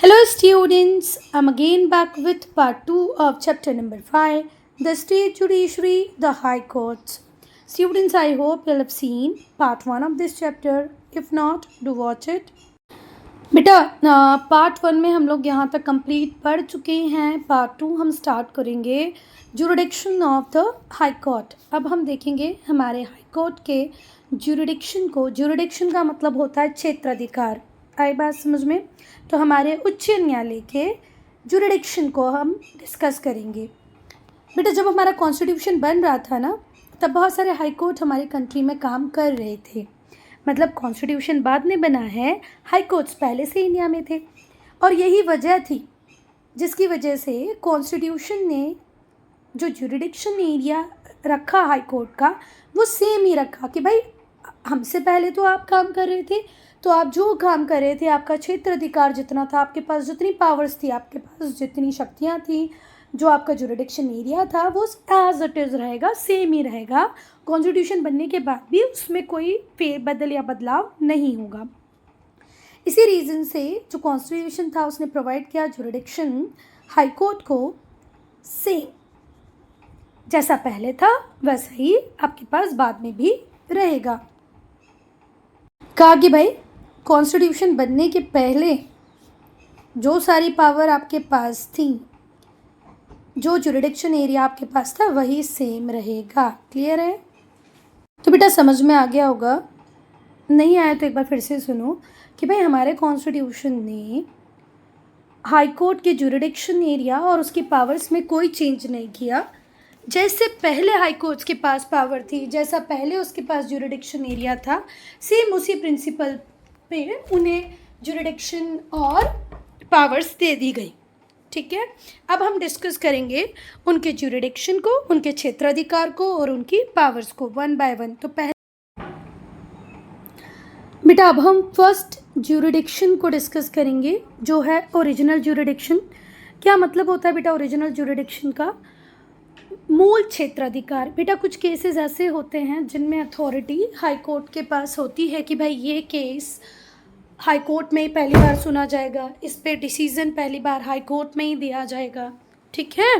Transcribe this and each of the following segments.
Hello, students. I'm again back with part 2 of chapter number 5, the State Judiciary, the High Courts. Students, I hope you'll have seen part 1 of this chapter. If not, do watch it. बेटा part 1 में हम लोग यहाँ तक complete पढ़ चुके हैं. Part 2 हम स्टार्ट करेंगे jurisdiction of the high court. अब हम देखेंगे हमारे हाई कोर्ट के जुरिडिक्शन को. जुरिडिक्शन का मतलब होता है क्षेत्राधिकार. आई बात समझ में? तो हमारे उच्च न्यायालय के जुरिडिक्शन को हम डिस्कस करेंगे. बेटा जब हमारा कॉन्स्टिट्यूशन बन रहा था ना, तब बहुत सारे हाई कोर्ट हमारी कंट्री में काम कर रहे थे. मतलब कॉन्स्टिट्यूशन बाद में बना है, हाई कोर्ट्स पहले से इंडिया में थे. और यही वजह थी जिसकी वजह से कॉन्स्टिट्यूशन ने जो जुरिडिक्शन एरिया रखा हाई कोर्ट का, वो सेम ही रखा कि भाई हमसे पहले तो आप काम कर रहे थे, तो आप जो काम कर रहे थे, आपका क्षेत्र अधिकार जितना था, आपके पास जितनी पावर्स थी, आपके पास जितनी शक्तियाँ थी, जो आपका जुरिडिक्शन एरिया था, वो एज इट इज़ रहेगा, सेम ही रहेगा. कॉन्स्टिट्यूशन बनने के बाद भी उसमें कोई फेरबदल या बदलाव नहीं होगा. इसी रीज़न से जो कॉन्स्टिट्यूशन था उसने प्रोवाइड किया जुरिडिक्शन हाई कोर्ट को सेम जैसा पहले था वैसा ही आपके पास बाद में भी रहेगा. कहा कि भाई कॉन्स्टिट्यूशन बनने के पहले जो सारी पावर आपके पास थी, जो जुरिडिक्शन एरिया आपके पास था, वही सेम रहेगा. क्लियर है? तो बेटा समझ में आ गया होगा. नहीं आया तो एक बार फिर से सुनो कि भाई हमारे कॉन्स्टिट्यूशन ने हाई कोर्ट के जुरिडिक्शन एरिया और उसकी पावर्स में कोई चेंज नहीं किया. जैसे पहले हाई कोर्ट्स के पास पावर थी, जैसा पहले उसके पास जुरिडिक्शन एरिया था, सेम उसी प्रिंसिपल पे उन्हें जुरिडिक्शन और पावर्स दे दी गई. ठीक है, अब हम डिस्कस करेंगे उनके जुरिडिक्शन को, उनके क्षेत्राधिकार को और उनकी पावर्स को वन बाय वन. तो पहले बेटा अब हम फर्स्ट जुरिडिक्शन को डिस्कस करेंगे, जो है ओरिजिनल जुरिडिक्शन. क्या मतलब होता है बेटा ओरिजिनल जुरिडिक्शन का? मूल क्षेत्राधिकार. बेटा कुछ केसेस ऐसे होते हैं जिनमें अथॉरिटी हाई कोर्ट के पास होती है कि भाई ये केस हाई कोर्ट में ही पहली बार सुना जाएगा, इस पे डिसीज़न पहली बार हाई कोर्ट में ही दिया जाएगा. ठीक है,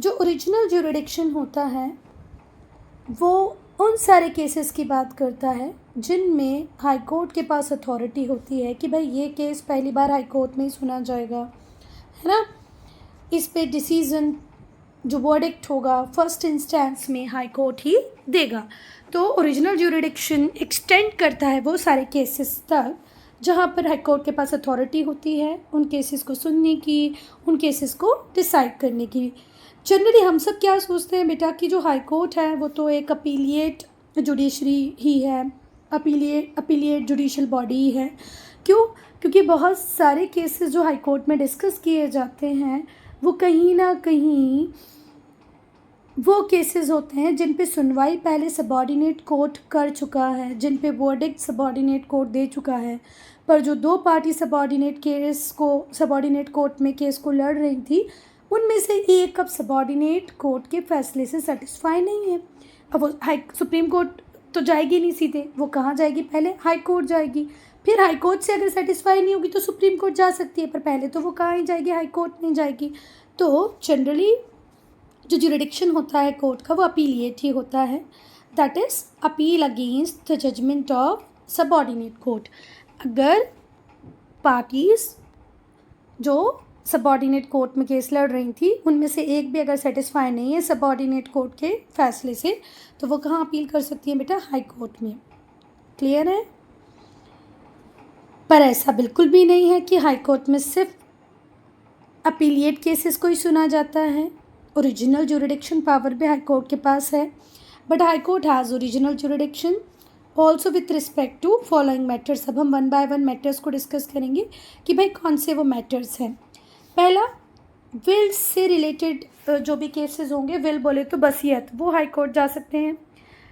जो ओरिजिनल जुरिडिक्शन होता है वो उन सारे केसेस की बात करता है जिनमें हाई कोर्ट के पास अथॉरिटी होती है कि भाई ये केस पहली बार हाई कोर्ट में ही सुना जाएगा, है ना. इस पे डिसीज़न जो वर्डिक्ट होगा फर्स्ट इंस्टेंस में हाई कोर्ट ही देगा. तो ओरिजिनल जुरिडिक्शन एक्सटेंड करता है वो सारे केसेस तक जहाँ पर हाई कोर्ट के पास अथॉरिटी होती है उन केसेस को सुनने की, उन केसेस को डिसाइड करने की. जनरली हम सब क्या सोचते हैं बेटा कि जो हाई कोर्ट है वो तो एक अपीलिएट जुडिशरी ही है, अपीलिएट जुडिशल बॉडी ही है. क्यों? क्योंकि बहुत सारे केसेस जो हाई कोर्ट में डिस्कस किए जाते हैं वो कहीं ना कहीं वो केसेस होते हैं जिन पे सुनवाई पहले सबॉर्डिनेट कोर्ट कर चुका है, जिन पे वर्डिक्ट सबॉर्डिनेट कोर्ट दे चुका है, पर जो दो पार्टी सबॉर्डिनेट कोर्ट में केस को लड़ रही थी उनमें से एक अब सबॉर्डिनेट कोर्ट के फैसले से सेटिस्फाई नहीं है. अब वो सुप्रीम कोर्ट तो जाएगी नहीं सीधे, वो कहाँ जाएगी? पहले हाई कोर्ट जाएगी, फिर हाई कोर्ट से अगर सेटिस्फाई नहीं होगी तो सुप्रीम कोर्ट जा सकती है, पर पहले तो वो कहाँ ही जाएगी? हाई कोर्ट नहीं जाएगी. तो जनरली जो जुरिडिक्शन होता है कोर्ट का वो अपीलिएट ही होता है, that is appeal against the judgment of subordinate court. अगर पार्टीज जो सबॉर्डिनेट कोर्ट में केस लड़ रही थी उनमें से एक भी अगर सेटिस्फाई नहीं है सबॉर्डिनेट कोर्ट के फैसले से, तो वो कहाँ अपील कर सकती है बेटा? हाई कोर्ट में. क्लियर है? पर ऐसा बिल्कुल भी नहीं है कि हाई कोर्ट में सिर्फ अपीलिएट केसेस को ही सुना जाता है. ओरिजिनल जुरिडिक्शन पावर भी हाई कोर्ट के पास है, but high court has original jurisdiction also with respect to following matters. अब हम वन बाय वन मैटर्स को डिस्कस करेंगे कि भाई कौन से वो मैटर्स हैं. पहला, विल से रिलेटेड जो भी केसेस होंगे, विल बोले तो वसीयत, वो हाई कोर्ट जा सकते हैं.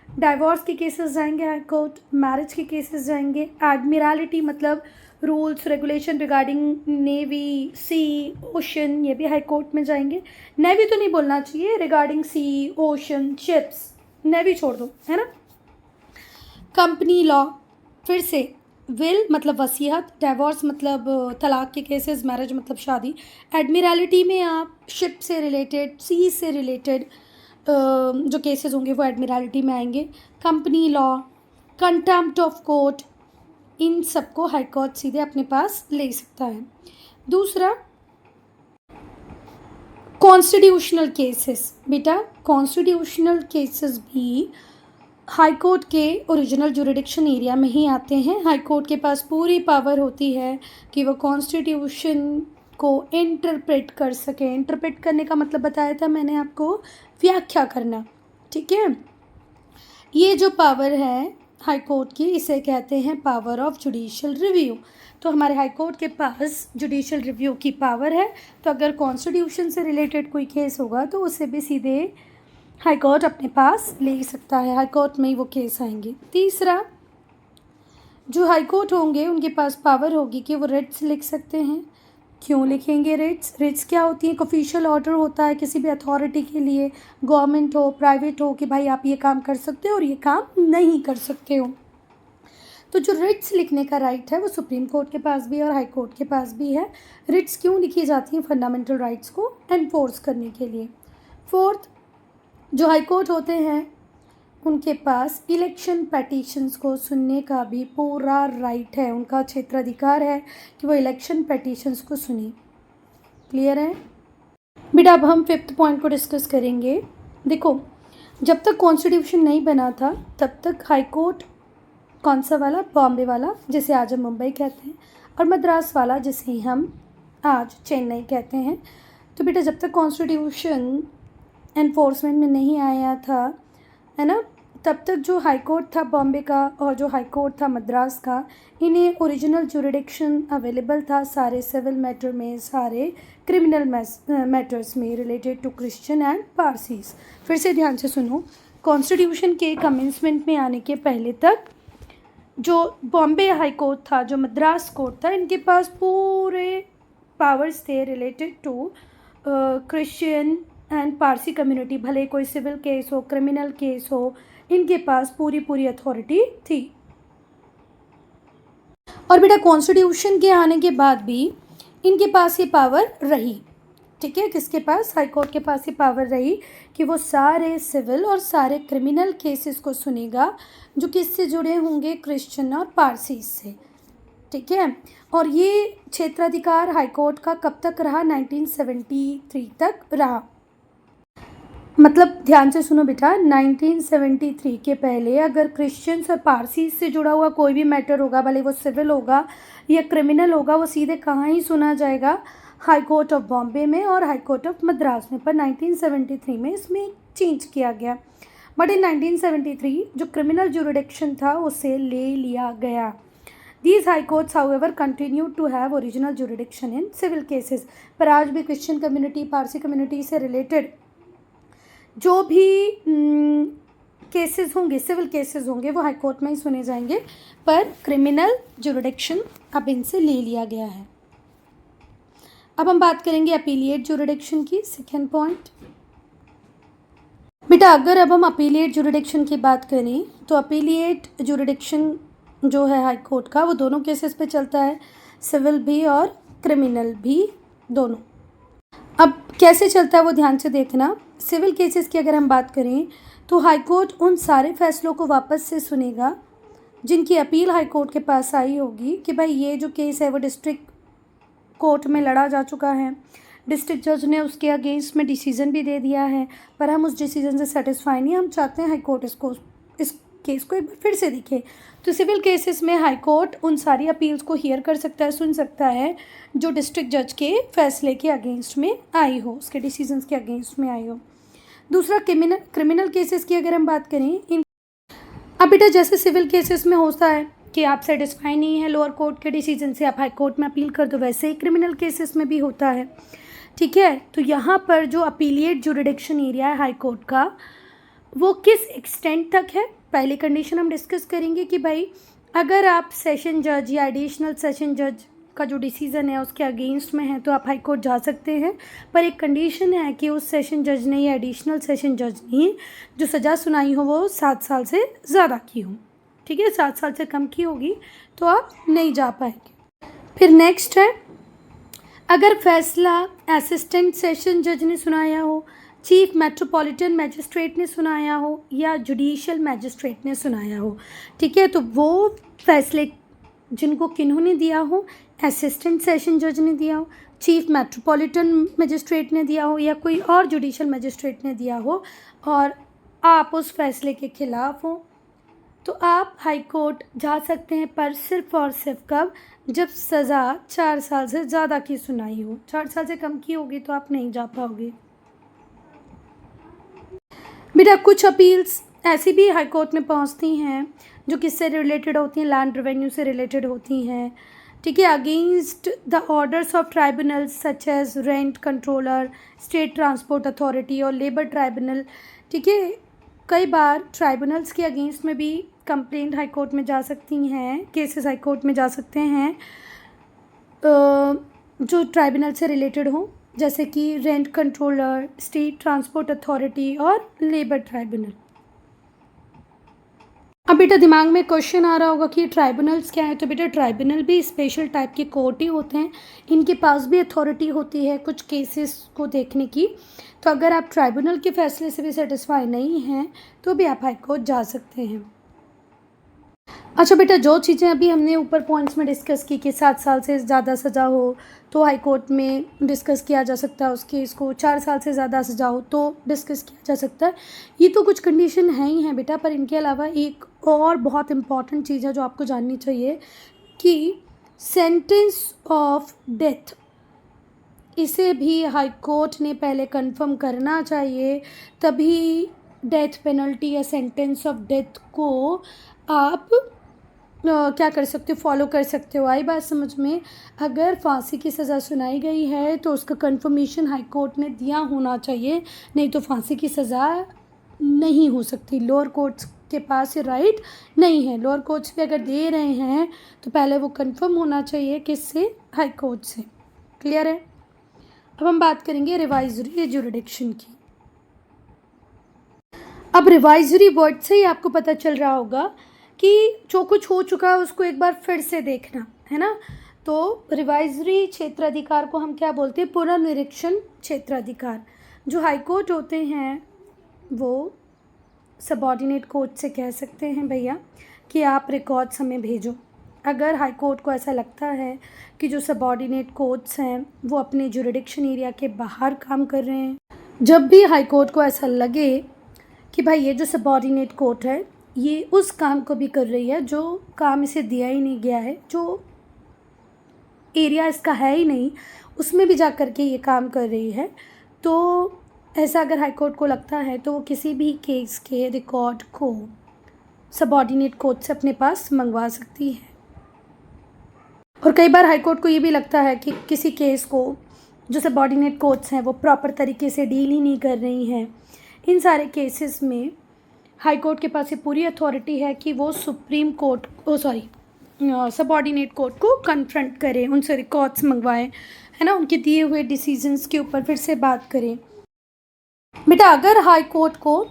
डाइवोर्स के केसेस जाएंगे हाई कोर्ट, मैरिज के केसेस जाएंगे. एडमिरलिटी मतलब रूल्स रेगुलेशन रिगार्डिंग नेवी, सी, ओशन, ये भी हाई कोर्ट में जाएंगे. नेवी तो नहीं बोलना चाहिए, रिगार्डिंग सी, ओशन, शिप्स, नेवी छोड़ दो, है ना. कंपनी लॉ, फिर से विल मतलब वसीयत, डिवोर्स मतलब तलाक के केसेस, मैरिज मतलब शादी। एडमिरलिटी में आप शिप से रिलेटेड, सी से रिलेटेड जो केसेस होंगे वो एडमिरलिटी में आएंगे। Company law, contempt of court, इन सबको हाई कोर्ट सीधे अपने पास ले सकता है। दूसरा, कॉन्स्टिट्यूशनल केसेस। बेटा कॉन्स्टिट्यूशनल केसेस भी हाई कोर्ट के ओरिजिनल जुरिडिक्शन एरिया में ही आते हैं। हाई कोर्ट के पास पूरी पावर होती है कि वो कॉन्स्टिट्यूशन को इंटरप्रेट कर सके। इंटरप्रेट करने का मतलब बताया था मैंने आपको, व्याख्या करना। ठीक है, ये जो पावर है हाई कोर्ट की, इसे कहते हैं पावर ऑफ जुडिशियल रिव्यू। तो हमारे हाई कोर्ट के पास जुडिशियल रिव्यू की पावर है। तो अगर कॉन्स्टिट्यूशन से रिलेटेड कोई केस होगा तो उसे भी सीधे हाई कोर्ट अपने पास ले सकता है, हाई कोर्ट में ही वो केस आएंगे। तीसरा, जो हाई कोर्ट होंगे उनके पास पावर होगी कि वो रिट्स लिख सकते हैं। क्यों लिखेंगे रिट्स? रिट्स क्या होती है? एक ऑफिशियल ऑर्डर होता है किसी भी अथॉरिटी के लिए, गवर्नमेंट हो प्राइवेट हो, कि भाई आप ये काम कर सकते हो और ये काम नहीं कर सकते हो। तो जो रिट्स लिखने का राइट है वो सुप्रीम कोर्ट के पास भी है और हाई कोर्ट के पास भी है। रिट्स क्यों लिखी जाती हैं? फंडामेंटल राइट्स को एनफोर्स करने के लिए। फोर्थ, जो हाई कोर्ट होते हैं उनके पास इलेक्शन पेटिशंस को सुनने का भी पूरा राइट है, उनका क्षेत्राधिकार है कि वो इलेक्शन पेटिशंस को सुने। क्लियर है बेटा? अब हम फिफ्थ पॉइंट को डिस्कस करेंगे। देखो, जब तक कॉन्स्टिट्यूशन नहीं बना था तब तक हाई कोर्ट कौन सा वाला? बॉम्बे वाला, जिसे आज हम मुंबई कहते हैं, और मद्रास वाला जिसे हम आज चेन्नई कहते हैं। तो बेटा जब तक कॉन्स्टिट्यूशन एनफोर्समेंट में नहीं आया था, है ना, तब तक जो हाई कोर्ट था बॉम्बे का और जो हाई कोर्ट था मद्रास का, इन्हें ओरिजिनल जुरिडिक्शन अवेलेबल था सारे सिविल मैटर में, सारे क्रिमिनल मैटर्स में related to Christian and Parsis. फिर से ध्यान से सुनो, कॉन्स्टिट्यूशन के कमेंसमेंट में आने के पहले तक जो बॉम्बे हाई कोर्ट था, जो मद्रास कोर्ट था, इनके पास पूरे पावर्स थे related to Christian and Parsi community. भले कोई सिविल केस हो, क्रिमिनल केस हो, इनके पास पूरी अथॉरिटी थी। और बेटा कॉन्स्टिट्यूशन के आने के बाद भी इनके पास ये पावर रही। ठीक है, किसके पास? हाई कोर्ट के पास ये पावर रही कि वो सारे सिविल और सारे क्रिमिनल केसेस को सुनेगा जो किससे जुड़े होंगे? क्रिश्चियन और पारसी से। ठीक है, और ये क्षेत्राधिकार हाई कोर्ट का कब तक रहा? 1973 तक रहा। मतलब ध्यान से सुनो बेटा, 1973 के पहले अगर क्रिश्चियंस और पारसी से जुड़ा हुआ कोई भी मैटर होगा, भले वो सिविल होगा या क्रिमिनल होगा, वो सीधे कहाँ ही सुना जाएगा? हाई कोर्ट ऑफ बॉम्बे में और हाई कोर्ट ऑफ मद्रास में। पर 1973 में इसमें चेंज किया गया। बट इन 1973 जो क्रिमिनल जुरिडिक्शन था उसे ले लिया गया। These high courts, however, continue to have original jurisdiction in civil cases. पर आज भी क्रिश्चियन कम्युनिटी, पारसी कम्युनिटी से रिलेटेड जो भी केसेस होंगे, सिविल केसेस होंगे, वो हाई कोर्ट में ही सुने जाएंगे। पर क्रिमिनल जुरिडिक्शन अब इनसे ले लिया गया है। अब हम बात करेंगे अपीलिएट जुरिडिक्शन की, सेकेंड पॉइंट। बेटा अगर अब हम अपीलिएट जुरिडिक्शन की बात करें तो अपीलिएट जुरिडिक्शन जो है हाई कोर्ट का, वो दोनों केसेस पे चलता है, सिविल भी और क्रिमिनल भी, दोनों। अब कैसे चलता है वो ध्यान से देखना। सिविल केसेस की अगर हम बात करें तो हाई कोर्ट उन सारे फैसलों को वापस से सुनेगा जिनकी अपील हाई कोर्ट के पास आई होगी कि भाई ये जो केस है वो डिस्ट्रिक्ट कोर्ट में लड़ा जा चुका है, डिस्ट्रिक्ट जज ने उसके अगेंस्ट में डिसीजन भी दे दिया है, पर हम उस डिसीजन से सेटिस्फाई नहीं, हम चाहते हैं हाई कोर्ट इस केस को एक बार फिर से दिखे। तो सिविल केसेस में हाई कोर्ट उन सारी अपील्स को हियर कर सकता है, सुन सकता है जो डिस्ट्रिक्ट जज के फैसले के अगेंस्ट में आई हो, उसके डिसीजंस के अगेंस्ट में आई हो। दूसरा, क्रिमिनल केसेस की अगर हम बात करें, अब बेटा जैसे सिविल केसेस में होता है कि आप सेटिस्फाई नहीं है लोअर कोर्ट के डिसीजन से, आप हाई कोर्ट में अपील कर दो, वैसे ही क्रिमिनल केसेस में भी होता है। ठीक है, तो यहाँ पर जो अपीलिएट जुरिडिक्शन एरिया है हाई कोर्ट का, वो किस एक्सटेंट तक है? पहली कंडीशन हम डिस्कस करेंगे कि भाई अगर आप सेशन जज या एडिशनल सेशन जज का जो डिसीज़न है उसके अगेंस्ट में है तो आप हाई कोर्ट जा सकते हैं, पर एक कंडीशन है कि उस सेशन जज ने या एडिशनल सेशन जज ने जो सज़ा सुनाई हो वो 7 साल से ज़्यादा की हो। ठीक है, 7 साल से कम की होगी तो आप नहीं जा पाएंगे। फिर नेक्स्ट है, अगर फैसला असिस्टेंट सेशन जज ने सुनाया हो, चीफ मेट्रोपॉलिटन मैजिस्ट्रेट ने सुनाया हो या जुडिशियल मैजिस्ट्रेट ने सुनाया हो, ठीक है, तो वो फैसले जिनको किन्होंने दिया हो, असिस्टेंट सेशन जज ने दिया हो, चीफ मेट्रोपॉलिटन मैजिस्ट्रेट ने दिया हो या कोई और जुडिशियल मैजिस्ट्रेट ने दिया हो और आप उस फैसले के खिलाफ हो, तो आप हाई कोर्ट जा सकते हैं, पर सिर्फ और सिर्फ कब, जब सज़ा 4 साल से ज़्यादा की सुनाई हो। 4 साल से कम की होगी तो आप नहीं जा पाओगे। बेटा कुछ अपील्स ऐसी भी हाई कोर्ट में पहुंचती हैं जो किससे रिलेटेड होती हैं, लैंड रेवेन्यू से रिलेटेड होती हैं, ठीक है, against the orders of tribunals such as rent controller, state transport authority और लेबर ट्राइब्यूनल, ठीक है। कई बार ट्राइब्यूनल्स के अगेंस्ट में भी कंप्लेंट हाई कोर्ट में जा सकती हैं, केसेस हाई कोर्ट में जा सकते हैं जो ट्राइब्यूनल से रिलेटेड हो, जैसे कि rent controller, state transport authority और लेबर ट्राइब्यूनल। अब बेटा दिमाग में क्वेश्चन आ रहा होगा कि ट्राइब्यूनल्स क्या है, तो बेटा ट्राइब्यूनल भी स्पेशल टाइप के कोर्ट ही होते हैं, इनके पास भी अथॉरिटी होती है कुछ केसेस को देखने की। तो अगर आप ट्राइब्यूनल के फैसले से भी सेटिस्फाई नहीं हैं तो भी आप हाई कोर्ट जा सकते हैं। अच्छा बेटा, जो चीज़ें अभी हमने ऊपर पॉइंट्स में डिस्कस की कि 7 साल से ज़्यादा सज़ा हो तो हाई कोर्ट में डिस्कस किया जा सकता है, उस केस को 4 साल से ज़्यादा सज़ा हो तो डिस्कस किया जा सकता है, ये तो कुछ कंडीशन हैं ही हैं बेटा। पर इनके अलावा एक और बहुत इम्पॉर्टेंट चीज़ है जो आपको जाननी चाहिए कि सेंटेंस ऑफ डेथ, इसे भी हाई कोर्ट ने पहले कंफर्म करना चाहिए, तभी डेथ पेनल्टी या सेंटेंस ऑफ डेथ को आप क्या कर सकते हो, फॉलो कर सकते हो। आई बात समझ में? अगर फांसी की सज़ा सुनाई गई है तो उसका कंफर्मेशन हाई कोर्ट ने दिया होना चाहिए, नहीं तो फांसी की सज़ा नहीं हो सकती। लोअर कोर्ट्स के पास ये राइट नहीं है। लोअर कोर्ट्स भी अगर दे रहे हैं तो पहले वो कंफर्म होना चाहिए किससे, हाई कोर्ट से। क्लियर है? अब हम बात करेंगे रिवाइजरी जुरिडिक्शन की। अब रिवाइजरी वर्ड से ही आपको पता चल रहा होगा कि जो कुछ हो चुका है उसको एक बार फिर से देखना है ना। तो रिवाइजरी क्षेत्राधिकार को हम क्या बोलते हैं, पुनर्निरीक्षण क्षेत्राधिकार। जो हाई कोर्ट होते हैं वो सबऑर्डिनेट कोर्ट से कह सकते हैं भैया कि आप रिकॉर्ड्स हमें भेजो। अगर हाई कोर्ट को ऐसा लगता है कि जो सबऑर्डिनेट कोर्ट्स हैं वो अपने जुरिडिक्शन एरिया के बाहर काम कर रहे हैं, जब भी हाई कोर्ट को ऐसा लगे कि भाई ये जो सबऑर्डिनेट कोर्ट है ये उस काम को भी कर रही है जो काम इसे दिया ही नहीं गया है, जो एरिया इसका है ही नहीं, उसमें भी जा कर के ये काम कर रही है, तो ऐसा अगर हाई कोर्ट को लगता है तो वो किसी भी केस के रिकॉर्ड को सबऑर्डिनेट कोर्ट से अपने पास मंगवा सकती है। और कई बार हाई कोर्ट को ये भी लगता है कि किसी केस को जो सबऑर्डिनेट कोर्ट्स हैं वो प्रॉपर तरीके से डील ही नहीं कर रही हैं, इन सारे केसेस में हाई कोर्ट के पास ये पूरी अथॉरिटी है कि वो सुप्रीम कोर्ट सबऑर्डिनेट कोर्ट को कन्फ्रंट करें, उनसे रिकॉर्ड्स मंगवाएं, है ना, उनके दिए हुए डिसीजंस के ऊपर फिर से बात करें। बेटा अगर हाई कोर्ट को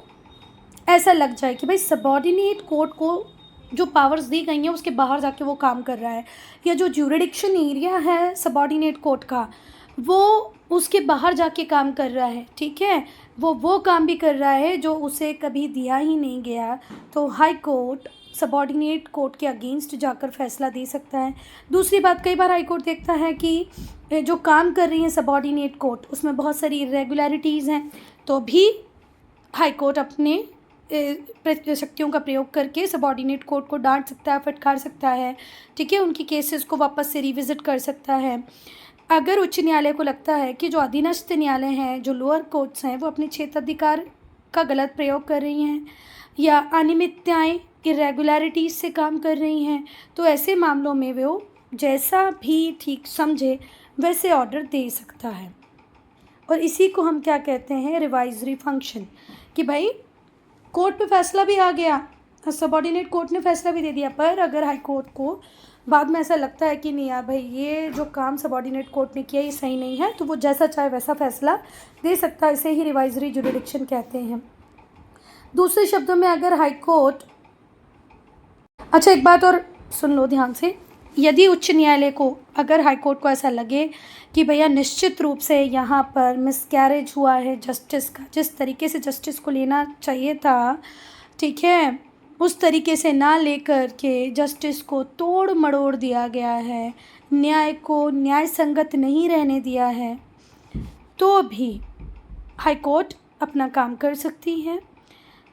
ऐसा लग जाए कि भाई सबऑर्डिनेट कोर्ट को जो पावर्स दी गई हैं उसके बाहर जाके वो काम कर रहा है, या जो ज्यूरिडिक्शन एरिया है सबऑर्डिनेट कोर्ट का वो उसके बाहर जाके काम कर रहा है, ठीक है, वो काम भी कर रहा है जो उसे कभी दिया ही नहीं गया, तो हाई कोर्ट सबऑर्डिनेट कोर्ट के अगेंस्ट जाकर फैसला दे सकता है। दूसरी बात, कई बार हाई कोर्ट देखता है कि जो काम कर रही है सबऑर्डिनेट कोर्ट उसमें बहुत सारी इरेगुलरिटीज़ हैं, तो भी हाई कोर्ट अपने शक्तियों का प्रयोग करके सबऑर्डिनेट कोर्ट को डांट सकता है, फटकार सकता है, ठीक है, उनकी केसेस को वापस से रिविज़िट कर सकता है। अगर उच्च न्यायालय को लगता है कि जो अधीनस्थ न्यायालय हैं, जो लोअर कोर्ट्स हैं, वो अपने क्षेत्राधिकार का गलत प्रयोग कर रही हैं या अनियमितताएं, इरेगुलरिटीज़ से काम कर रही हैं, तो ऐसे मामलों में वो जैसा भी ठीक समझे वैसे ऑर्डर दे सकता है। और इसी को हम क्या कहते हैं, रिवाइजरी फंक्शन, कि भाई कोर्ट पे फैसला भी आ गया, सबऑर्डिनेट कोर्ट ने फैसला भी दे दिया, पर अगर हाई कोर्ट को बाद में ऐसा लगता है कि नहीं यार भाई ये जो काम सबऑर्डिनेट कोर्ट ने किया ये सही नहीं है, तो वो जैसा चाहे वैसा फैसला दे सकता है। इसे ही रिवाइजरी जुरिडिक्शन कहते हैं। दूसरे शब्दों में अगर हाई कोर्ट अच्छा, एक बात और सुन लो ध्यान से। यदि उच्च न्यायालय को, अगर हाई कोर्ट को ऐसा लगे कि भैया निश्चित रूप से यहाँ पर मिसकैरेज हुआ है जस्टिस का, जिस तरीके से जस्टिस को लेना चाहिए था, ठीक है, उस तरीके से ना लेकर के जस्टिस को तोड़ मड़ोड़ दिया गया है, न्याय को न्याय संगत नहीं रहने दिया है, तो भी हाई कोर्ट अपना काम कर सकती है।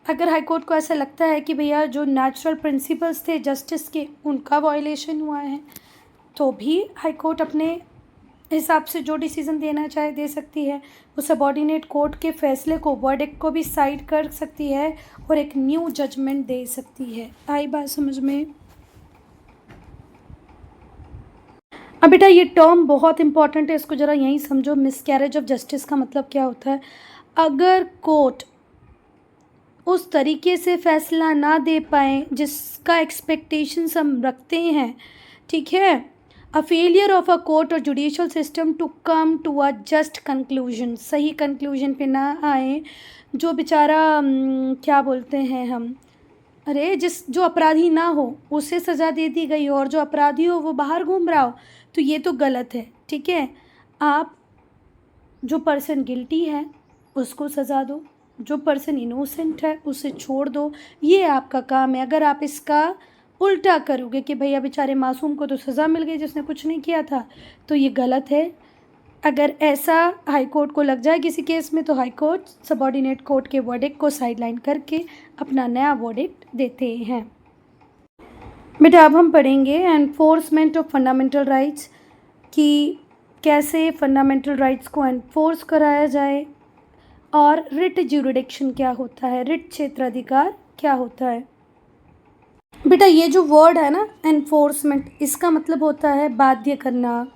अगर हाई कोर्ट को ऐसा लगता है कि भैया जो नेचुरल प्रिंसिपल्स थे जस्टिस के, उनका वायलेशन हुआ है, तो भी हाई कोर्ट अपने हिसाब से जो डिसीज़न देना चाहे दे सकती है। वो सबॉर्डिनेट कोर्ट के फैसले को, वर्डिक्ट को भी साइड कर सकती है और एक न्यू जजमेंट दे सकती है। आई बात समझ में? अब बेटा ये टर्म बहुत इंपॉर्टेंट है, इसको ज़रा यहीं समझो। मिसकैरेज ऑफ जस्टिस का मतलब क्या होता है? अगर कोर्ट उस तरीके से फैसला ना दे पाए जिसका एक्सपेक्टेशंस हम रखते हैं, ठीक है, a failure of a court और judicial system to come to a just conclusion, सही कंक्लूजन पे ना आए, जो बेचारा क्या बोलते हैं हम, अरे जो अपराधी ना हो उसे सज़ा दे दी गई और जो अपराधी हो वो बाहर घूम रहा हो, तो ये तो गलत है। ठीक है, आप जो पर्सन गिल्टी है उसको सज़ा दो, जो पर्सन इनोसेंट है उसे छोड़ दो, ये आपका काम है। अगर आप इसका उल्टा करोगे कि भैया बेचारे मासूम को तो सज़ा मिल गई जिसने कुछ नहीं किया था, तो ये गलत है। अगर ऐसा हाई कोर्ट को लग जाए किसी केस में, तो हाई कोर्ट सबॉर्डिनेट कोर्ट के वर्डिक्ट को साइडलाइन करके अपना नया वर्डिक्ट देते हैं। बेटा अब हम पढ़ेंगे एनफोर्समेंट ऑफ फंडामेंटल राइट्स, कि कैसे फंडामेंटल राइट्स को एनफोर्स कराया जाए, और रिट ज्यूरिडिक्शन क्या होता है, रिट क्षेत्राधिकार क्या होता है। बेटा ये जो वर्ड है ना एनफोर्समेंट, इसका मतलब होता है बाध्य करना,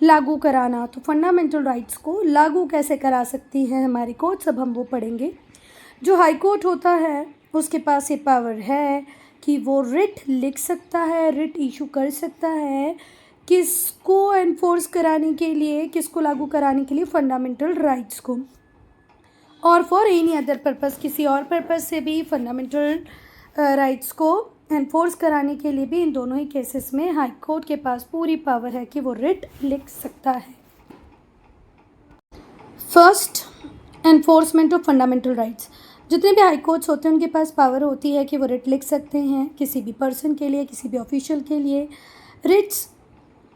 लागू कराना। तो फंडामेंटल राइट्स को लागू कैसे करा सकती है हमारी कोर्ट, सब हम वो पढ़ेंगे। जो हाई कोर्ट होता है उसके पास ये पावर है कि वो रिट लिख सकता है, रिट इशू कर सकता है, किसको एनफोर्स कराने के लिए, किसको लागू कराने के लिए, फंडामेंटल राइट्स को। और फॉर एनी अदर पर्पस, किसी और पर्पस से भी फंडामेंटल राइट्स को एनफोर्स कराने के लिए भी इन दोनों ही केसेस में हाई कोर्ट के पास पूरी पावर है कि वो रिट लिख सकता है। First, enforcement of fundamental rights. जितने भी हाई कोर्ट्स होते हैं उनके पास पावर होती है कि वो रिट लिख सकते हैं किसी भी पर्सन के लिए, किसी भी ऑफिशियल के लिए। रिट्स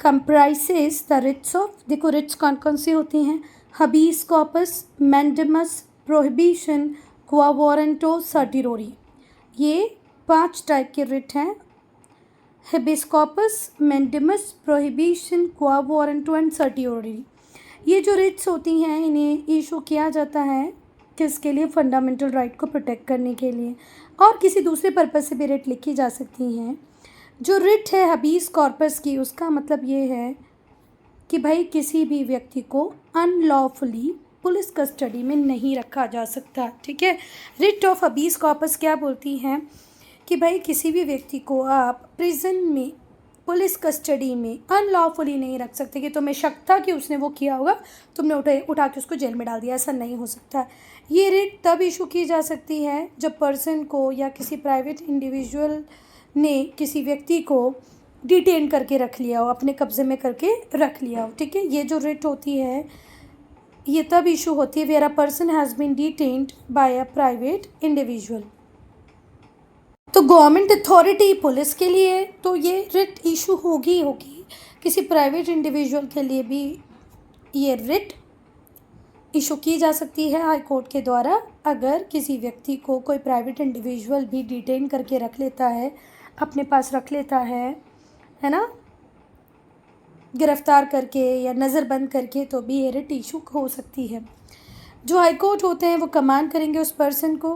कंप्राइसेस द रिट्स ऑफ, देखो रिट्स कौन कौन सी होती हैं, हबीस कॉपस, मैंडेमस, प्रोहिबिशन, क्वा वारंटो, सर्टिरोरी। ये 5 टाइप के रिट हैं, हेबिस कॉपस, मैंडेमस, प्रोहिबिशन, क्वा वारंटो एंड सर्टिरोरी। ये जो रिट्स होती हैं इन्हें इशू किया जाता है किसके लिए, फंडामेंटल राइट को प्रोटेक्ट करने के लिए, और किसी दूसरे पर्पस से भी रिट लिखी जा सकती हैं। जो रिट है हबीस कॉर्पस की, उसका मतलब ये है कि भाई किसी भी व्यक्ति को अनलॉफुली पुलिस कस्टडी में नहीं रखा जा सकता। ठीक है, रिट ऑफ हबीस कॉर्पस क्या बोलती हैं कि भाई किसी भी व्यक्ति को आप प्रिजन में, पुलिस कस्टडी में अनलॉफुली नहीं रख सकते कि तुम्हें शक था कि उसने वो किया होगा, तुमने उठा के उसको जेल में डाल दिया, ऐसा नहीं हो सकता। ये रिट तब इशू की जा सकती है जब पर्सन को या किसी प्राइवेट इंडिविजुअल ने किसी व्यक्ति को डिटेन करके रख लिया हो, अपने कब्जे में करके रख लिया हो। ठीक है, ये जो रिट होती है ये तब इशू होती है where a person has been detained by a private individual. तो गवर्नमेंट अथॉरिटी पुलिस के लिए तो ये रिट इशू होगी, किसी प्राइवेट इंडिविजुअल के लिए भी ये रिट इशू की जा सकती है हाई कोर्ट के द्वारा। अगर किसी व्यक्ति को कोई प्राइवेट इंडिविजुअल भी डिटेन करके रख लेता है, अपने पास रख लेता है ना, गिरफ्तार करके या नज़रबंद करके, तो भी ये रिट इशू हो सकती है। जो हाई कोर्ट होते हैं वो कमांड करेंगे उस पर्सन को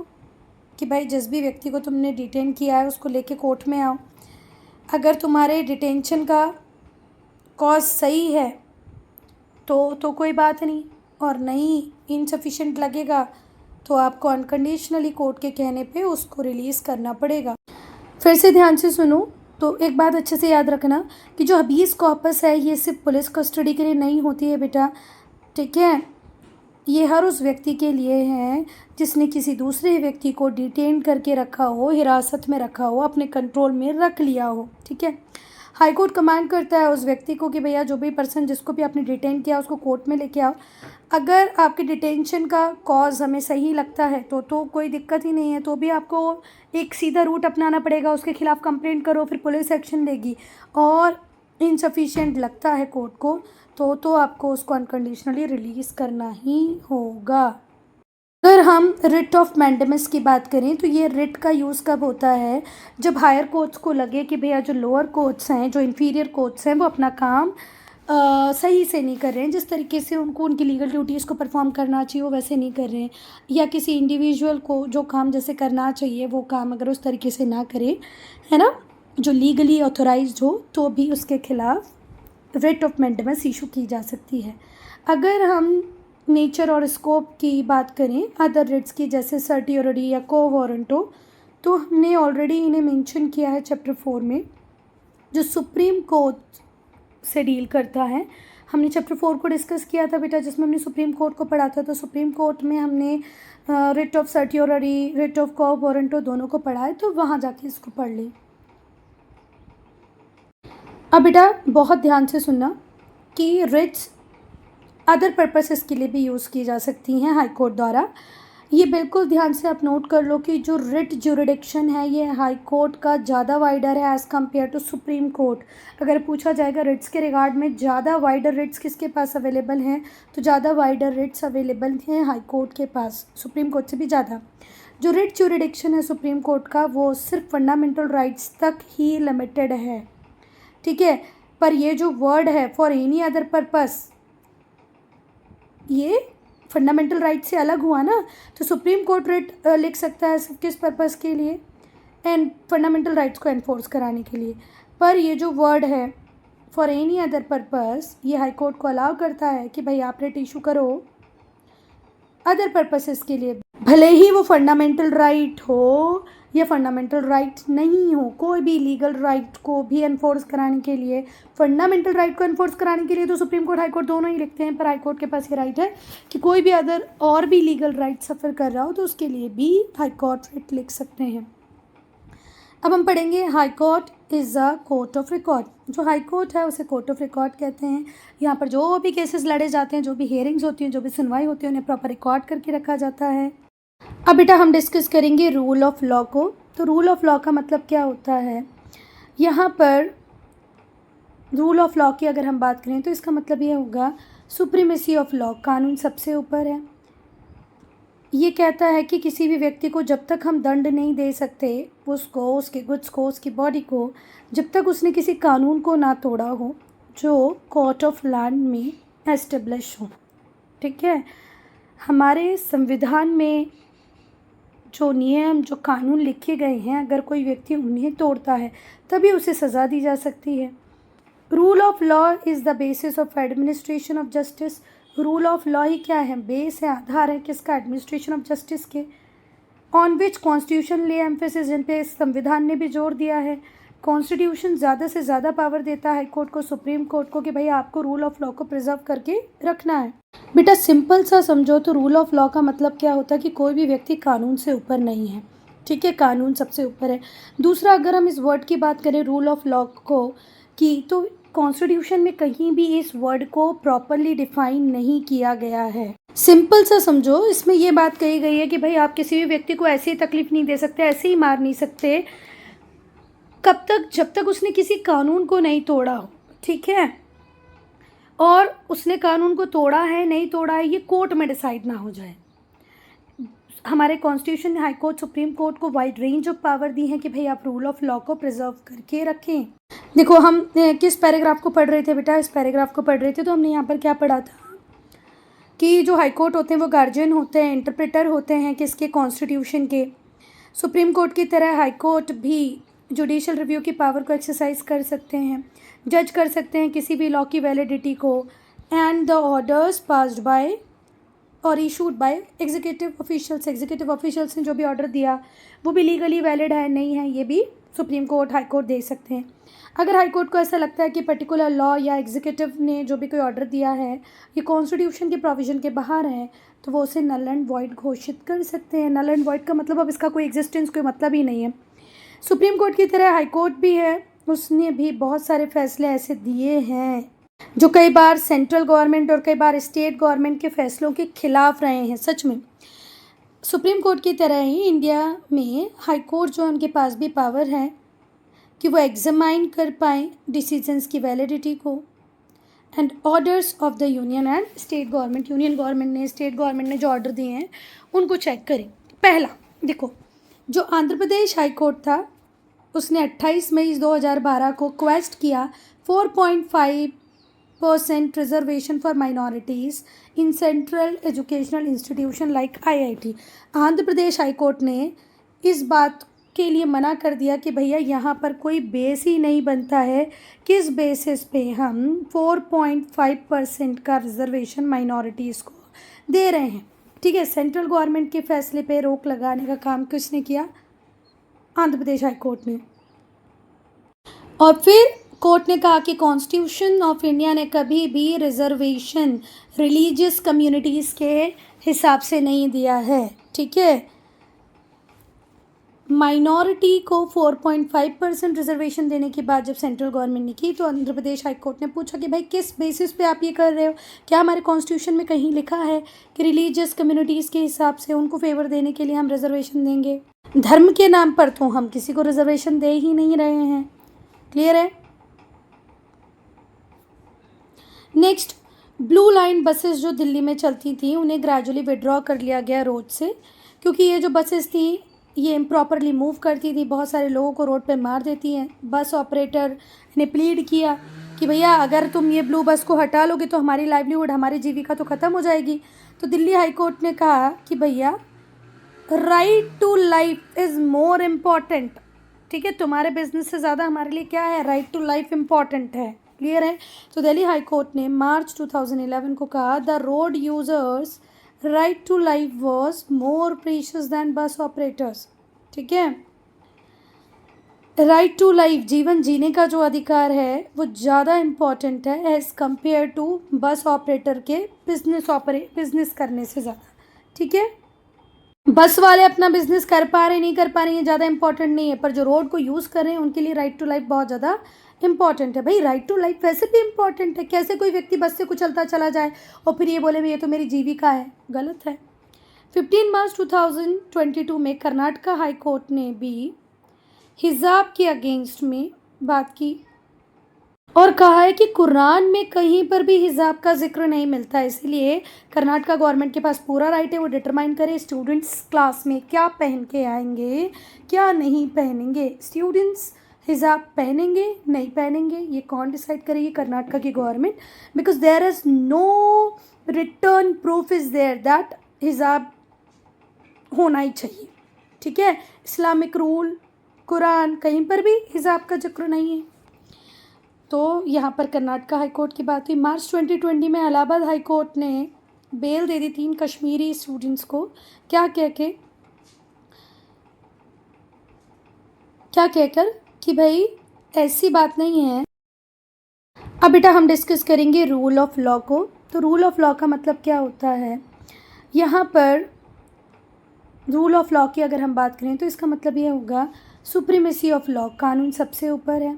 कि भाई जिस भी व्यक्ति को तुमने डिटेन किया है उसको लेके कोर्ट में आओ। अगर तुम्हारे डिटेंशन का कॉज सही है तो कोई बात नहीं, और नहीं इनसफिशिएंट लगेगा तो आपको अनकंडीशनली कोर्ट के कहने पे उसको रिलीज़ करना पड़ेगा। फिर से ध्यान से सुनो, तो एक बात अच्छे से याद रखना कि जो हबीस कॉर्पस है ये सिर्फ पुलिस कस्टडी के लिए नहीं होती है बेटा। ठीक है, ये हर उस व्यक्ति के लिए हैं जिसने किसी दूसरे व्यक्ति को डिटेन करके रखा हो, हिरासत में रखा हो, अपने कंट्रोल में रख लिया हो। ठीक है, हाई कोर्ट कमांड करता है उस व्यक्ति को कि भैया जो भी पर्सन जिसको भी आपने डिटेन किया उसको कोर्ट में लेके आओ। अगर आपके डिटेंशन का कॉज हमें सही लगता है तो कोई दिक्कत ही नहीं है, तो भी आपको एक सीधा रूट अपनाना पड़ेगा, उसके खिलाफ़ कंप्लेंट करो, फिर पुलिस एक्शन लेगी। और इनसफिशिएंट लगता है कोर्ट को तो आपको उसको अनकंडीशनली रिलीज़ करना ही होगा। अगर हम रिट ऑफ मैंडेमस की बात करें तो ये रिट का यूज़ कब होता है, जब हायर कोर्ट्स को लगे कि भैया जो लोअर कोर्ट्स हैं, जो इन्फीरियर कोर्ट्स हैं, वो अपना काम सही से नहीं कर रहे हैं, जिस तरीके से उनको उनकी लीगल ड्यूटीज़ को परफॉर्म करना चाहिए वो वैसे नहीं कर रहे हैं, या किसी इंडिविजुअल को जो काम जैसे करना चाहिए वो काम अगर उस तरीके से ना करे, है ना, जो लीगली ऑथोराइज्ड हो, तो भी उसके खिलाफ़ रिट ऑफ मैंडेमस इशू की जा सकती है। अगर हम नेचर और स्कोप की बात करें अदर रिट्स की, जैसे सर्टियोरिटी या को वारंटो, तो हमने ऑलरेडी इन्हें मेंशन किया है चैप्टर 4 में, जो सुप्रीम कोर्ट से डील करता है। हमने चैप्टर 4 को डिस्कस किया था बेटा, जिसमें हमने सुप्रीम कोर्ट को पढ़ा था। तो सुप्रीम कोर्ट में हमने writ of certiorari, writ of quo warranto दोनों को पढ़ा है, तो वहाँ जाके इसको पढ़ लें। अब बेटा बहुत ध्यान से सुनना कि रिट्स अदर पर्पसेस के लिए भी यूज़ की जा सकती हैं हाई कोर्ट द्वारा। ये बिल्कुल ध्यान से आप नोट कर लो कि जो रिट ज्यूरिडिक्शन है ये हाई कोर्ट का ज़्यादा वाइडर है as compare to supreme court. अगर पूछा जाएगा रिट्स के रिगार्ड में ज़्यादा वाइडर रिट्स किसके पास अवेलेबल हैं, तो ज़्यादा वाइडर रिट्स अवेलेबल हैं हाई कोर्ट के पास, सुप्रीम कोर्ट से भी ज़्यादा। जो रिट ज्यूरिडिक्शन है सुप्रीम कोर्ट का वो सिर्फ फंडामेंटल राइट्स तक ही लिमिटेड है। ठीक है, पर ये जो वर्ड है फॉर एनी अदर पर्पस, ये फंडामेंटल राइट से अलग हुआ ना, तो सुप्रीम कोर्ट रिट लिख सकता है सिर्फ किस पर्पस के लिए, एंड फंडामेंटल राइट्स को एनफोर्स कराने के लिए। पर ये जो वर्ड है फॉर एनी अदर पर्पस, ये हाई कोर्ट को अलाउ करता है कि भाई आप रिट इशू करो अदर पर्पसेस के लिए, भले ही वो फंडामेंटल राइट हो या फंडामेंटल राइट नहीं हो। कोई भी लीगल राइट को भी एनफोर्स कराने के लिए, फंडामेंटल राइट को एनफोर्स कराने के लिए तो सुप्रीम कोर्ट हाई कोर्ट दोनों ही लिखते हैं, पर हाई कोर्ट के पास ये राइट है कि कोई भी अदर और भी लीगल राइट सफ़र कर रहा हो तो उसके लिए भी हाई कोर्ट रिट लिख सकते हैं। अब हम पढ़ेंगे high court is a court of record. जो हाई कोर्ट है उसे कोर्ट ऑफ रिकॉर्ड कहते हैं। यहाँ पर जो भी केसेस लड़े जाते हैं, जो भी हियरिंग्स होती हैं, जो भी सुनवाई होती है, उन्हें प्रॉपर रिकॉर्ड करके रखा जाता है। अब बेटा हम डिस्कस करेंगे रूल ऑफ लॉ को। तो रूल ऑफ लॉ का मतलब क्या होता है, यहाँ पर रूल ऑफ लॉ की अगर हम बात करें तो इसका मतलब ये होगा सुप्रीमेसी ऑफ लॉ, कानून सबसे ऊपर है। ये कहता है कि किसी भी व्यक्ति को जब तक हम दंड नहीं दे सकते, उसको, उसके गुड्स को, उसकी बॉडी को, जब तक उसने किसी कानून को ना तोड़ा हो जो कोर्ट ऑफ लैंड में एस्टेब्लिश हो। ठीक है, हमारे संविधान में जो नियम, जो कानून लिखे गए हैं, अगर कोई व्यक्ति उन्हें तोड़ता है तभी उसे सज़ा दी जा सकती है। Rule of law is the basis of administration of justice. Rule of law ही क्या है, बेस है, आधार है किसका, एडमिनिस्ट्रेशन ऑफ जस्टिस के। On which constitution lay emphasis, जिन पे संविधान ने भी जोर दिया है। कॉन्स्टिट्यूशन ज़्यादा से ज़्यादा पावर देता है हाई कोर्ट को, सुप्रीम कोर्ट को, कि भाई आपको रूल ऑफ लॉ को प्रिजर्व करके रखना है। बेटा सिंपल सा समझो तो रूल ऑफ लॉ का मतलब क्या होता है कि कोई भी व्यक्ति कानून से ऊपर नहीं है। ठीक है, कानून सबसे ऊपर है। दूसरा, अगर हम इस वर्ड की बात करें रूल ऑफ लॉ को की, तो कॉन्स्टिट्यूशन में कहीं भी इस वर्ड को प्रॉपरली डिफाइन नहीं किया गया है। सिंपल सा समझो, इसमें ये बात कही गई है कि भाई आप किसी भी व्यक्ति को ऐसे ही तकलीफ नहीं दे सकते, ऐसे ही मार नहीं सकते, कब तक, जब तक उसने किसी कानून को नहीं तोड़ा हो। ठीक है, और उसने कानून को तोड़ा है नहीं तोड़ा है ये कोर्ट में डिसाइड ना हो जाए। हमारे कॉन्स्टिट्यूशन ने हाई कोर्ट, सुप्रीम कोर्ट को वाइड रेंज ऑफ पावर दी है कि भाई आप रूल ऑफ लॉ को प्रिजर्व करके रखें। देखो हम किस पैराग्राफ को पढ़ रहे थे बेटा, इस पैराग्राफ को पढ़ रहे थे, तो हमने यहाँ पर क्या पढ़ा था कि जो हाई कोर्ट होते हैं वो गार्जियन होते हैं, इंटरप्रेटर होते हैं किसके, कॉन्स्टिट्यूशन के। सुप्रीम कोर्ट की तरह हाई कोर्ट भी जुडिशल रिव्यू की पावर को एक्सरसाइज कर सकते हैं, जज कर सकते हैं किसी भी लॉ की वैलिडिटी को, and the orders passed by और issued by executive officials. Executive officials ने जो भी ऑर्डर दिया वो भी लीगली वैलिड है नहीं है, ये भी सुप्रीम कोर्ट, हाई कोर्ट दे सकते हैं। अगर हाई कोर्ट को ऐसा लगता है कि पर्टिकुलर लॉ या एग्जीक्यूटिव ने जो भी कोई ऑर्डर दिया है ये कॉन्स्टिट्यूशन के प्रोविज़न के बाहर है, तो वो उसे नल एंड वॉइड घोषित कर सकते हैं। नल एंड वॉइड का मतलब अब इसका कोई एग्जिस्टेंस, कोई मतलब ही नहीं है। सुप्रीम कोर्ट की तरह हाई कोर्ट भी है, उसने भी बहुत सारे फैसले ऐसे दिए हैं जो कई बार सेंट्रल गवर्नमेंट और कई बार स्टेट गवर्नमेंट के फैसलों के खिलाफ रहे हैं। सच में सुप्रीम कोर्ट की तरह ही इंडिया में हाई कोर्ट जो उनके पास भी पावर है कि वो एग्जामाइन कर पाएँ डिसीजंस की वैलिडिटी को and orders of the union and state government. Union government ने, स्टेट गवर्नमेंट ने जो ऑर्डर दिए हैं उनको चेक करें। पहला देखो, जो आंध्र प्रदेश हाई कोर्ट था उसने 28 मई 2012 को क्वेस्ट किया 4.5% reservation for minorities in central educational institution like IIT। Andhra Pradesh high court ने इस बात के लिए मना कर दिया कि भैया यहाँ पर कोई बेस ही नहीं बनता है, किस बेसिस पे हम 4.5% का रिजर्वेशन माइनॉरिटीज़ को दे रहे हैं। ठीक है, सेंट्रल गवर्नमेंट के फैसले पे रोक लगाने का काम किसने किया? आंध्र प्रदेश हाई कोर्ट ने। और फिर कोर्ट ने कहा कि कॉन्स्टिट्यूशन ऑफ इंडिया ने कभी भी रिजर्वेशन रिलीजियस कम्युनिटीज़ के हिसाब से नहीं दिया है। ठीक है, माइनॉरिटी को 4.5% रिजर्वेशन देने के बाद जब सेंट्रल गवर्नमेंट ने की, तो आंध्र प्रदेश हाई कोर्ट ने पूछा कि भाई किस बेसिस पे आप ये कर रहे हो? क्या हमारे कॉन्स्टिट्यूशन में कहीं लिखा है कि रिलीजियस कम्युनिटीज़ के हिसाब से उनको फेवर देने के लिए हम रिजर्वेशन देंगे? धर्म के नाम पर तो हम किसी को रिजर्वेशन दे ही नहीं रहे हैं। क्लियर है? नेक्स्ट, ब्लू लाइन बसेस जो दिल्ली में चलती थी उन्हें ग्रेजुअली विड्रॉ कर लिया गया रोड से, क्योंकि ये जो बसेस थी ये इम्प्रॉपरली मूव करती थी, बहुत सारे लोगों को रोड पे मार देती हैं। बस ऑपरेटर ने प्लीड किया कि भैया अगर तुम ये ब्लू बस को हटा लोगे तो हमारी लाइवलीहुड, हमारी जीविका तो ख़त्म हो जाएगी। तो दिल्ली हाई कोर्ट ने कहा कि भैया right to life is more important. ठीक है, तुम्हारे बिजनेस से ज़्यादा हमारे लिए क्या है? राइट टू लाइफ इम्पॉर्टेंट है। क्लियर है? तो दिल्ली हाई कोर्ट ने मार्च 2011 को कहा the road users right to life was more precious than bus operators. ठीक है, राइट टू लाइफ, जीवन जीने का जो अधिकार है वो ज़्यादा इम्पॉर्टेंट है as compare to bus operator के बिजनेस करने से ज़्यादा। ठीक है, बस वाले अपना बिजनेस कर पा रहे नहीं कर पा रहे हैं ज़्यादा इंपॉर्टेंट नहीं है, पर जो रोड को यूज़ कर रहे हैं उनके लिए राइट टू लाइफ बहुत ज़्यादा इंपॉर्टेंट है। भाई राइट टू लाइफ वैसे भी इंपॉर्टेंट है। कैसे कोई व्यक्ति बस से कुचलता चला जाए और फिर ये बोले भाई ये तो मेरी जीविका है? गलत है। 15 मार्च 2022 में कर्नाटका हाई कोर्ट ने भी हिजाब के अगेंस्ट में बात की और कहा है कि कुरान में कहीं पर भी हिजाब का जिक्र नहीं मिलता है, इसलिए कर्नाटका गवर्नमेंट के पास पूरा राइट है वो डिटरमाइन करे स्टूडेंट्स क्लास में क्या पहन के आएंगे, क्या नहीं पहनेंगे। स्टूडेंट्स हिजाब पहनेंगे नहीं पहनेंगे ये कौन डिसाइड करेगी? कर्नाटका की government, because there is no return proof is there that हिजाब होना ही चाहिए। ठीक है, इस्लामिक रूल, कुरान, कहीं पर भी हिजाब का जिक्र नहीं है। तो यहाँ पर कर्नाटका हाई कोर्ट की बात हुई। मार्च 2020 में इलाहाबाद हाई कोर्ट ने बेल दे दी 3 कश्मीरी स्टूडेंट्स को, क्या कहकर कि भाई ऐसी बात नहीं है। अब बेटा हम डिस्कस करेंगे रूल ऑफ लॉ को। तो रूल ऑफ लॉ का मतलब क्या होता है? यहाँ पर रूल ऑफ लॉ की अगर हम बात करें तो इसका मतलब ये होगा सुप्रीमेसी ऑफ लॉ, कानून सबसे ऊपर है।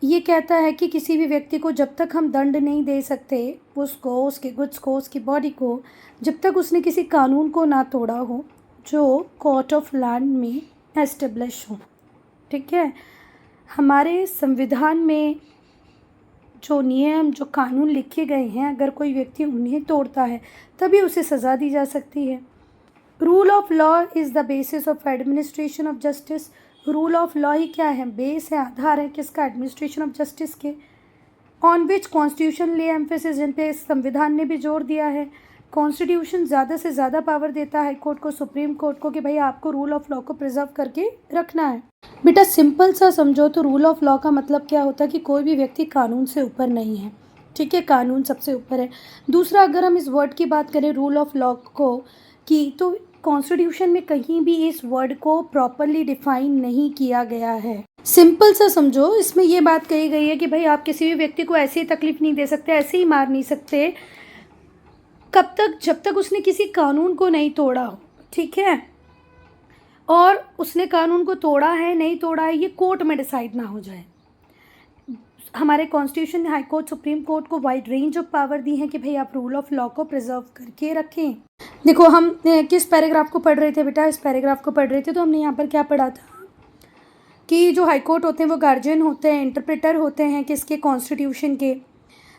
ये कहता है कि किसी भी व्यक्ति को जब तक हम दंड नहीं दे सकते उसको, उसके गुड्स को, उसकी बॉडी को, जब तक उसने किसी कानून को ना तोड़ा हो जो कोर्ट ऑफ लैंड में एस्टेब्लिश हो। ठीक है, हमारे संविधान में जो नियम, जो कानून लिखे गए हैं, अगर कोई व्यक्ति उन्हें तोड़ता है तभी उसे सज़ा दी जा सकती है। Rule of law is the basis of administration of justice. Rule of law ही क्या है? बेस है, आधार है किसका? एडमिनिस्ट्रेशन ऑफ जस्टिस के। On which constitution lay emphasis, जिन पे संविधान ने भी जोर दिया है। कॉन्स्टिट्यूशन ज़्यादा से ज़्यादा पावर देता है हाई कोर्ट को, सुप्रीम कोर्ट को, कि भाई आपको रूल ऑफ लॉ को प्रिजर्व करके रखना है। बेटा सिंपल सा समझो तो रूल ऑफ लॉ का मतलब क्या होता है कि कोई भी व्यक्ति कानून से ऊपर नहीं है। ठीक है, कानून सबसे ऊपर है। दूसरा, अगर हम इस वर्ड की बात करें रूल ऑफ लॉ को की, तो कॉन्स्टिट्यूशन में कहीं भी इस वर्ड को प्रॉपरली डिफाइन नहीं किया गया है। सिंपल सा समझो, इसमें ये बात कही गई है कि भाई आप किसी भी व्यक्ति को ऐसे ही तकलीफ नहीं दे सकते, ऐसे ही मार नहीं सकते, कब तक, जब तक उसने किसी कानून को नहीं तोड़ा हो, ठीक है। और उसने कानून को तोड़ा है नहीं तोड़ा है ये कोर्ट में डिसाइड ना हो जाए। हमारे कॉन्स्टिट्यूशन ने हाई कोर्ट, सुप्रीम कोर्ट को वाइड रेंज ऑफ पावर दी है कि भाई आप रूल ऑफ लॉ को प्रिजर्व करके रखें। देखो हम किस पैराग्राफ को पढ़ रहे थे बेटा, इस पैराग्राफ को पढ़ रहे थे, तो हमने यहाँ पर क्या पढ़ा था कि जो हाई कोर्ट होते हैं वो गार्जियन होते हैं, इंटरप्रेटर होते हैं किसके, कॉन्स्टिट्यूशन के।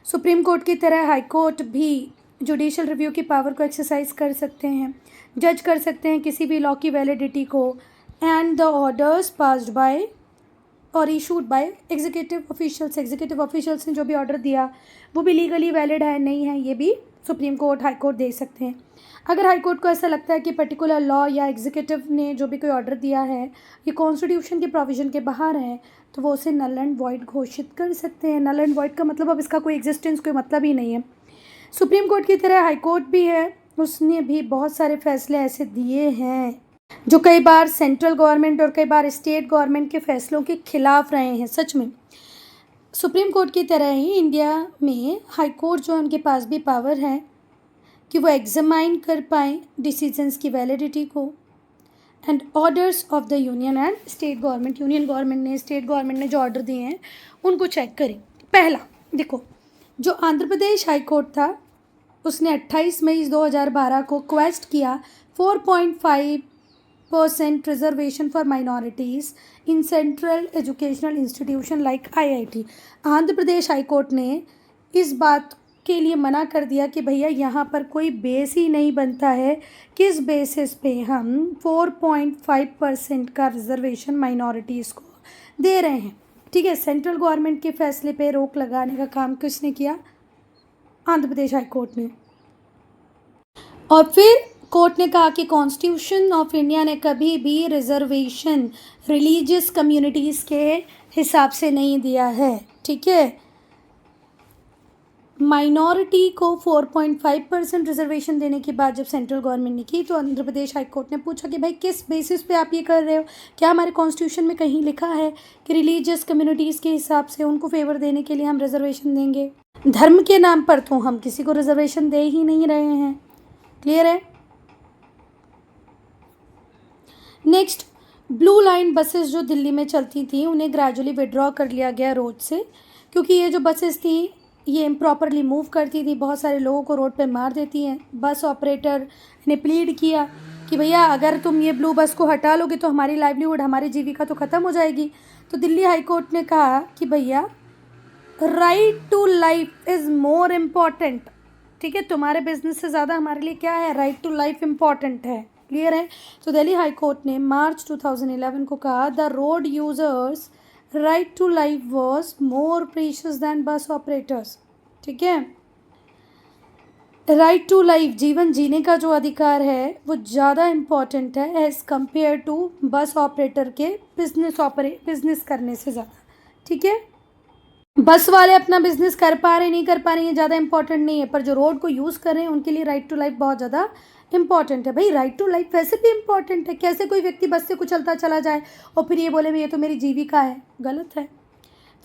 सुप्रीम कोर्ट की तरह हाई कोर्ट भी जुडिशल रिव्यू की पावर को एक्सरसाइज कर सकते हैं, जज कर सकते हैं किसी भी लॉ की वैलिडिटी को, and the orders passed by और इशूड बाय एग्जीक्यूटिव ऑफिशियल्स ने जो भी ऑर्डर दिया वो भी लीगली वैलिड है नहीं है, ये भी सुप्रीम कोर्ट, हाई कोर्ट दे सकते हैं। अगर हाई कोर्ट को ऐसा लगता है कि पर्टिकुलर लॉ या एग्जीक्यूटिव ने जो भी कोई ऑर्डर दिया है ये कॉन्स्टिट्यूशन के प्रोविजन के बाहर है, तो वो उसे नल एंड वॉइड घोषित कर सकते हैं। नल एंड वॉइड का मतलब अब इसका कोई एग्जिस्टेंस, कोई मतलब ही नहीं है। सुप्रीम कोर्ट की तरह हाई कोर्ट भी है, उसने भी बहुत सारे फैसले ऐसे दिए हैं जो कई बार सेंट्रल गवर्नमेंट और कई बार स्टेट गवर्नमेंट के फैसलों के खिलाफ रहे हैं। सच में सुप्रीम कोर्ट की तरह ही इंडिया में हाई कोर्ट जो उनके पास भी पावर है कि वो एग्जामाइन कर पाएँ डिसीजंस की वैलिडिटी को and orders of the union and state government. Union government ने, स्टेट गवर्नमेंट ने जो ऑर्डर दिए हैं उनको चेक करें। पहला देखो, जो आंध्र प्रदेश हाई कोर्ट था उसने 28 मई 2012 को क्वेस्ट किया 4.5% reservation for minorities in central educational institution like IIT। Andhra Pradesh high court ने इस बात के लिए मना कर दिया कि भैया यहाँ पर कोई बेस ही नहीं बनता है, किस बेसिस पे हम 4.5% का रिजर्वेशन माइनॉरिटीज़ को दे रहे हैं। ठीक है, सेंट्रल गवर्नमेंट के फैसले पे रोक लगाने का काम किसने किया? आंध्र प्रदेश हाई कोर्ट ने। और फिर कोर्ट ने कहा कि कॉन्स्टिट्यूशन ऑफ इंडिया ने कभी भी रिजर्वेशन रिलीजियस कम्युनिटीज़ के हिसाब से नहीं दिया है। ठीक है, माइनॉरिटी को 4.5% रिजर्वेशन देने के बाद जब सेंट्रल गवर्नमेंट ने की तो आंध्र प्रदेश हाई कोर्ट ने पूछा कि भाई किस बेसिस पे आप ये कर रहे हो? क्या हमारे कॉन्स्टिट्यूशन में कहीं लिखा है कि रिलीजियस कम्युनिटीज़ के हिसाब से उनको फेवर देने के लिए हम रिजर्वेशन देंगे? धर्म के नाम पर तो हम किसी को रिजर्वेशन दे ही नहीं रहे हैं। क्लियर है? नेक्स्ट, ब्लू लाइन बसेस जो दिल्ली में चलती थी उन्हें ग्रेजुअली विड्रॉ कर लिया गया रोड से, क्योंकि ये जो बसेस थी ये इम्प्रॉपरली मूव करती थी, बहुत सारे लोगों को रोड पे मार देती हैं। बस ऑपरेटर ने प्लीड किया कि भैया अगर तुम ये ब्लू बस को हटा लोगे तो हमारी लाइवलीहुड, हमारी जीविका तो ख़त्म हो जाएगी। तो दिल्ली हाई कोर्ट ने कहा कि भैया right to life is more important. ठीक है, तुम्हारे बिजनेस से ज़्यादा हमारे लिए क्या है? राइट टू लाइफ इम्पॉर्टेंट है। क्लियर है? तो दिल्ली हाई कोर्ट ने मार्च 2011 को कहा the road users right to life was more precious than bus operators. ठीक है, राइट टू लाइफ, जीवन जीने का जो अधिकार है वो ज़्यादा इम्पॉर्टेंट है as compare to bus operator के बिजनेस करने से ज़्यादा। ठीक है, बस वाले अपना बिजनेस कर पा रहे नहीं कर पा रहे हैं ज़्यादा इंपॉर्टेंट नहीं है, पर जो रोड को यूज़ कर रहे हैं उनके लिए राइट टू लाइफ बहुत ज़्यादा इंपॉर्टेंट है। भाई राइट टू लाइफ वैसे भी इंपॉर्टेंट है, कैसे कोई व्यक्ति बस से कुचलता चला जाए और फिर ये बोले भाई ये तो मेरी जीविका है? गलत है।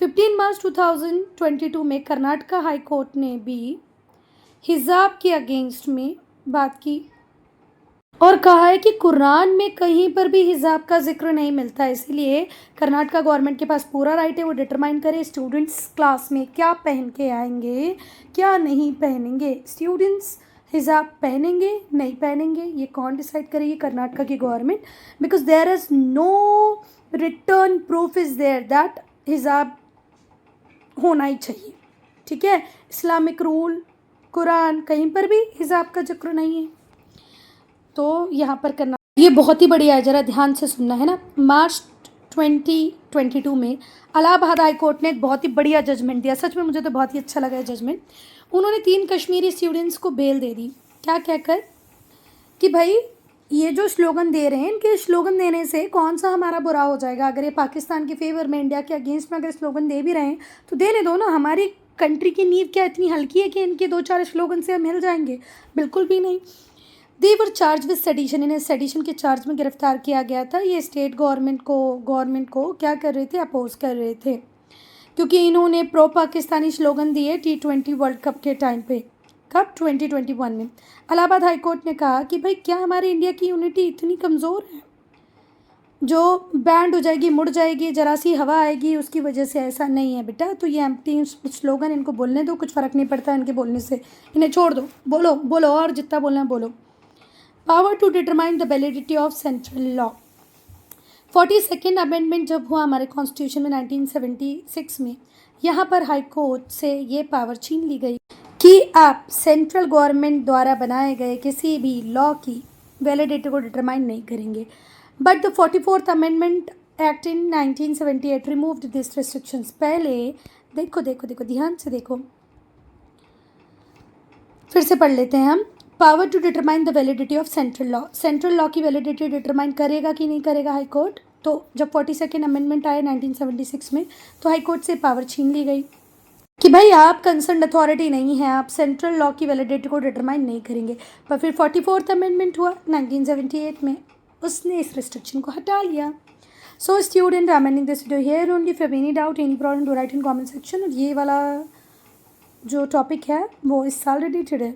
15 मार्च 2022 में कर्नाटका हाई कोर्ट ने भी हिजाब के अगेंस्ट में बात की और कहा है कि कुरान में कहीं पर भी हिजाब का जिक्र नहीं मिलता है, इसलिए कर्नाटका गवर्नमेंट के पास पूरा राइट है वो डिटरमाइन करे स्टूडेंट्स क्लास में क्या पहन के आएंगे, क्या नहीं पहनेंगे। स्टूडेंट्स हिजाब पहनेंगे नहीं पहनेंगे ये कौन डिसाइड करेगी? कर्नाटका की government, because there is no return proof is there that हिजाब होना ही चाहिए। ठीक है, इस्लामिक रूल, कुरान, कहीं पर भी हिजाब का जिक्र नहीं है। तो यहाँ पर करना ये बहुत ही बढ़िया है, ज़रा ध्यान से सुनना है ना। मार्च 2022 में इलाहाबाद हाई कोर्ट ने एक बहुत ही बढ़िया जजमेंट दिया। सच में मुझे तो बहुत ही अच्छा लगा है जजमेंट। उन्होंने 3 कश्मीरी स्टूडेंट्स को बेल दे दी। क्या कहकर कि भाई ये जो स्लोगन दे रहे हैं, इनके स्लोगन देने से कौन सा हमारा बुरा हो जाएगा? अगर ये पाकिस्तान के फेवर में, इंडिया के अगेंस्ट में अगर स्लोगन दे भी रहे हैं तो देने दो ना। हमारी कंट्री की नींव क्या इतनी हल्की है कि इनके 2-4 स्लोगन से हम हिल जाएंगे? बिल्कुल भी नहीं। दे वर चार्ज विद सेडिशन, इन्हें सेडिशन के चार्ज में गिरफ्तार किया गया था। ये स्टेट गवर्नमेंट को क्या कर रहे थे, अपोज कर रहे थे, क्योंकि इन्होंने प्रो पाकिस्तानी स्लोगन दिए T20 वर्ल्ड कप के टाइम पे। कब? 2021 में। इलाहाबाद हाई कोर्ट ने कहा कि भाई क्या हमारे इंडिया की यूनिटी इतनी कमज़ोर है जो बैंड हो जाएगी, मुड़ जाएगी, जरा सी हवा आएगी उसकी वजह से? ऐसा नहीं है बेटा। तो ये एम्प्टी स्लोगन इनको बोलने दो, कुछ फ़र्क नहीं पड़ता इनके बोलने से, इन्हें छोड़ दो, बोलो बोलो और जितना बोलना है बोलो। Power to determine the validity of central law. 42nd amendment जब हुआ हमारे कॉन्स्टिट्यूशन में 1976 में, यहाँ पर हाई कोर्ट से ये पावर छीन ली गई कि आप सेंट्रल गवर्नमेंट द्वारा बनाए गए किसी भी लॉ की वैलिडिटी को डिटरमाइन नहीं करेंगे। But the 44th amendment act in 1978 removed this restrictions. पहले देखो देखो देखो ध्यान से देखो, फिर से पढ़ लेते हैं हम। Power to determine the validity of central law. Central law की वैलिडिटी डिटरमाइन करेगा कि नहीं करेगा हाई कोर्ट? तो जब 42nd अमेंडमेंट आए 1976 में, तो हाई कोर्ट से पावर छीन ली गई कि भाई आप कंसर्न अथॉरिटी नहीं है, आप सेंट्रल लॉ की वैलिडिटी को डिटरमाइन नहीं करेंगे। पर फिर 44th अमेंडमेंट हुआ 1978 में, उसने इस रिस्ट्रिक्शन को हटा लिया। So student, I am ending this video here only. If you have any doubt, any problem, do right in comment section. और ये वाला जो टॉपिक है वो इस साल रिलेटेड है।